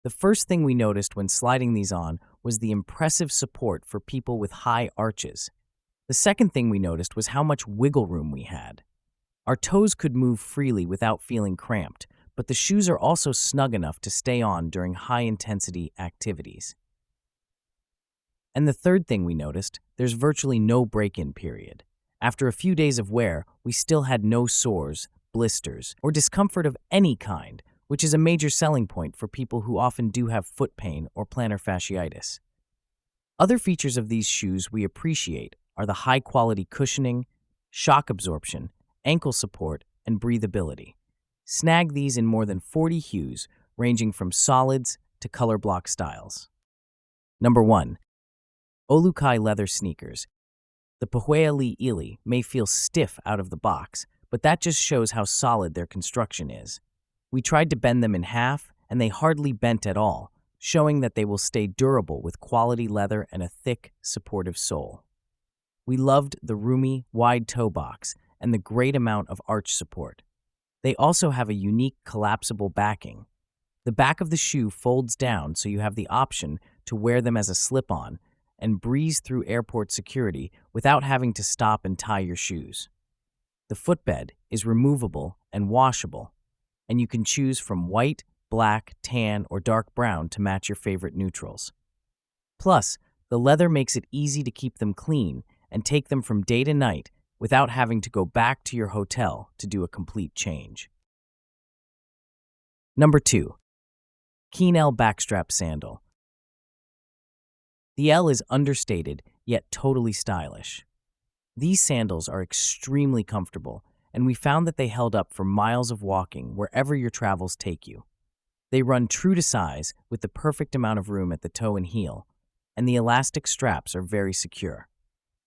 The first thing we noticed when sliding these on was the impressive support for people with high arches. The second thing we noticed was how much wiggle room we had. Our toes could move freely without feeling cramped, but the shoes are also snug enough to stay on during high-intensity activities. And the third thing we noticed, there's virtually no break-in period. After a few days of wear, we still had no sores, blisters, or discomfort of any kind, which is a major selling point for people who often do have foot pain or plantar fasciitis. Other features of these shoes we appreciate are the high-quality cushioning, shock absorption, ankle support, and breathability. Snag these in more than 40 hues, ranging from solids to color block styles. Number 1. Olukai leather sneakers. The Pahuea Ili may feel stiff out of the box, but that just shows how solid their construction is. We tried to bend them in half, and they hardly bent at all, showing that they will stay durable with quality leather and a thick, supportive sole. We loved the roomy, wide toe box and the great amount of arch support. They also have a unique collapsible backing. The back of the shoe folds down so you have the option to wear them as a slip-on and breeze through airport security without having to stop and tie your shoes. The footbed is removable and washable, and you can choose from white, black, tan, or dark brown to match your favorite neutrals. Plus, the leather makes it easy to keep them clean and take them from day to night without having to go back to your hotel to do a complete change. Number 2. Elle Backstrap Sandal. The Elle is understated, yet totally stylish. These sandals are extremely comfortable, and we found that they held up for miles of walking wherever your travels take you. They run true to size with the perfect amount of room at the toe and heel, and the elastic straps are very secure.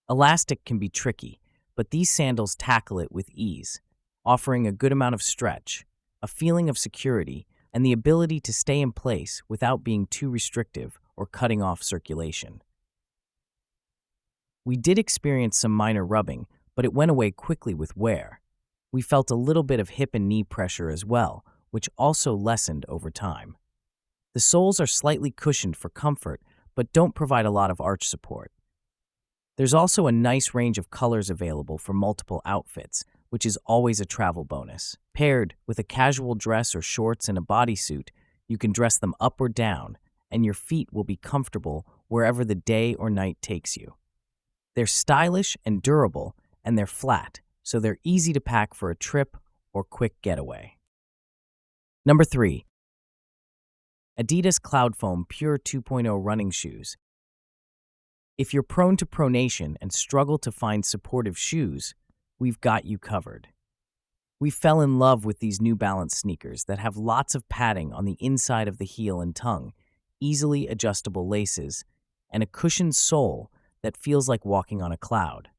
Elastic can be tricky, but these sandals tackle it with ease, offering a good amount of stretch, a feeling of security, and the ability to stay in place without being too restrictive or cutting off circulation. We did experience some minor rubbing, but it went away quickly with wear. We felt a little bit of hip and knee pressure as well, which also lessened over time. The soles are slightly cushioned for comfort, but don't provide a lot of arch support. There's also a nice range of colors available for multiple outfits, which is always a travel bonus. Paired with a casual dress or shorts and a bodysuit, you can dress them up or down, and your feet will be comfortable wherever the day or night takes you. They're stylish and durable, and they're flat, so they're easy to pack for a trip or quick getaway. Number 3. Adidas Cloudfoam Pure 2.0 running shoes. If you're prone to pronation and struggle to find supportive shoes, we've got you covered. We fell in love with these New Balance sneakers that have lots of padding on the inside of the heel and tongue, easily adjustable laces, and a cushioned sole that feels like walking on a cloud.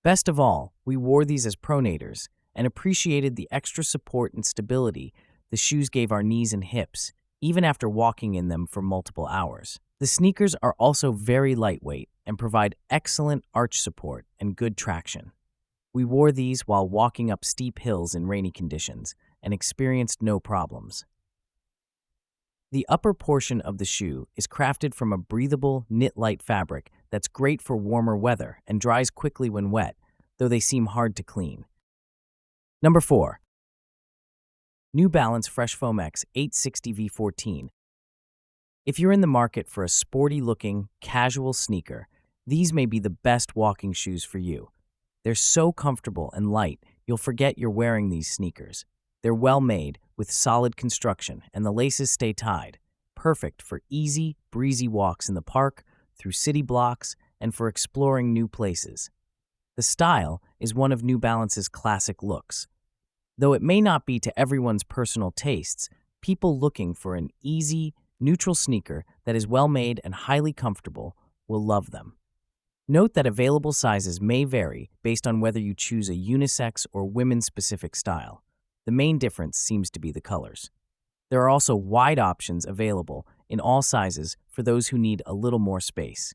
Best of all, we wore these as pronators and appreciated the extra support and stability the shoes gave our knees and hips, even after walking in them for multiple hours. The sneakers are also very lightweight and provide excellent arch support and good traction. We wore these while walking up steep hills in rainy conditions and experienced no problems. The upper portion of the shoe is crafted from a breathable, knit-light fabric that's great for warmer weather and dries quickly when wet, though they seem hard to clean. Number 4. New Balance Fresh Foam X 860 V14. If you're in the market for a sporty-looking, casual sneaker, these may be the best walking shoes for you. They're so comfortable and light, you'll forget you're wearing these sneakers. They're well-made, with solid construction, and the laces stay tied, perfect for easy, breezy walks in the park, through city blocks, and for exploring new places. The style is one of New Balance's classic looks. Though it may not be to everyone's personal tastes, people looking for an easy, neutral sneaker that is well-made and highly comfortable will love them. Note that available sizes may vary based on whether you choose a unisex or women-specific style. The main difference seems to be the colors. There are also wide options available in all sizes for those who need a little more space.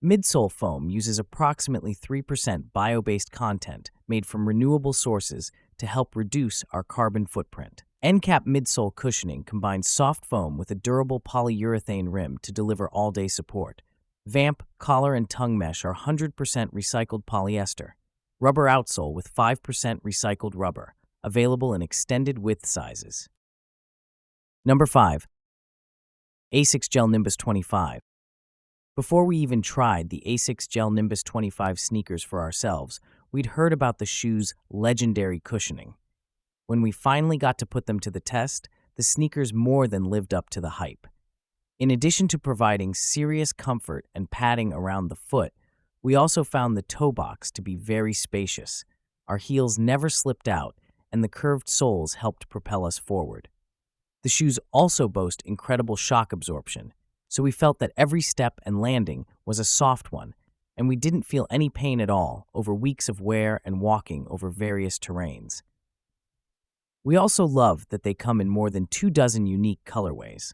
Midsole foam uses approximately 3% bio-based content made from renewable sources to help reduce our carbon footprint. End-cap midsole cushioning combines soft foam with a durable polyurethane rim to deliver all-day support. Vamp, collar, and tongue mesh are 100% recycled polyester. Rubber outsole with 5% recycled rubber, available in extended width sizes. Number 5. Asics Gel-Nimbus 25. Before we even tried the Asics Gel-Nimbus 25 sneakers for ourselves, we'd heard about the shoe's legendary cushioning. When we finally got to put them to the test, the sneakers more than lived up to the hype. In addition to providing serious comfort and padding around the foot, we also found the toe box to be very spacious. Our heels never slipped out, and the curved soles helped propel us forward. The shoes also boast incredible shock absorption, so we felt that every step and landing was a soft one, and we didn't feel any pain at all over weeks of wear and walking over various terrains. We also love that they come in more than 24 unique colorways.